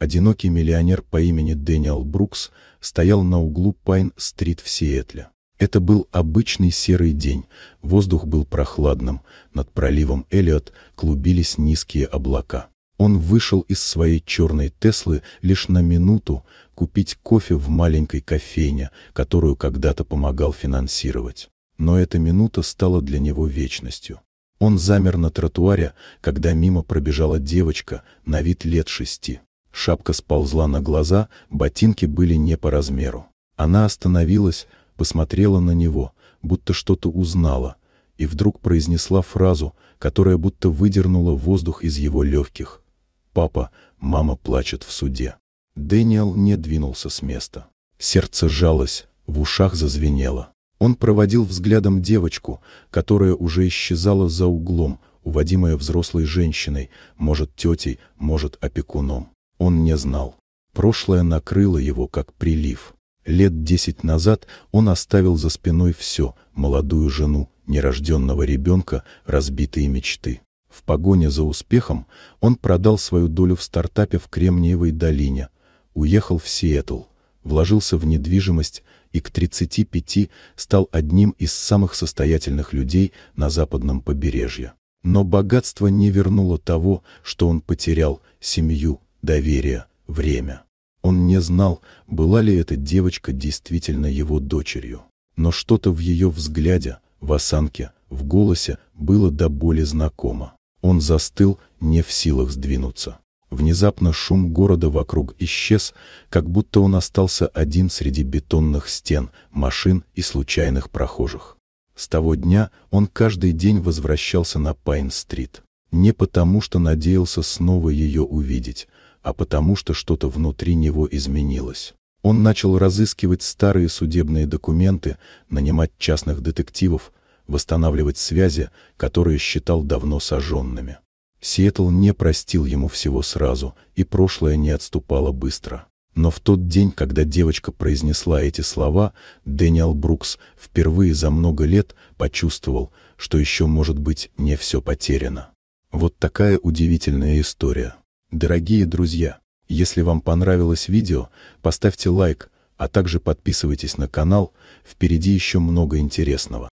Одинокий миллионер по имени Дэниел Брукс стоял на углу Пайн-стрит в Сиэтле. Это был обычный серый день, воздух был прохладным, над проливом Эллиот клубились низкие облака. Он вышел из своей черной Теслы лишь на минуту купить кофе в маленькой кофейне, которую когда-то помогал финансировать. Но эта минута стала для него вечностью. Он замер на тротуаре, когда мимо пробежала девочка на вид лет 6. Шапка сползла на глаза, ботинки были не по размеру. Она остановилась, посмотрела на него, будто что-то узнала, и вдруг произнесла фразу, которая будто выдернула воздух из его легких. «Папа, мама плачет в суде». Дэниел не двинулся с места. Сердце сжалось, в ушах зазвенело. Он проводил взглядом девочку, которая уже исчезала за углом, уводимая взрослой женщиной, может тетей, может опекуном. Он не знал. Прошлое накрыло его, как прилив. Лет 10 назад он оставил за спиной все: молодую жену, нерожденного ребенка, разбитые мечты. В погоне за успехом он продал свою долю в стартапе в Кремниевой долине, уехал в Сиэтл, вложился в недвижимость и к 35 стал одним из самых состоятельных людей на западном побережье. Но богатство не вернуло того, что он потерял: семью, доверие, время. Он не знал, была ли эта девочка действительно его дочерью. Но что-то в ее взгляде, в осанке, в голосе было до боли знакомо. Он застыл, не в силах сдвинуться. Внезапно шум города вокруг исчез, как будто он остался один среди бетонных стен, машин и случайных прохожих. С того дня он каждый день возвращался на Пайн-стрит. Не потому, что надеялся снова ее увидеть, а потому, что что-то внутри него изменилось. Он начал разыскивать старые судебные документы, нанимать частных детективов, восстанавливать связи, которые считал давно сожженными. Сиэтл не простил ему всего сразу, и прошлое не отступало быстро. Но в тот день, когда девочка произнесла эти слова, Дэниел Брукс впервые за много лет почувствовал, что еще, может быть, не все потеряно. Вот такая удивительная история. Дорогие друзья, если вам понравилось видео, поставьте лайк, а также подписывайтесь на канал, впереди еще много интересного.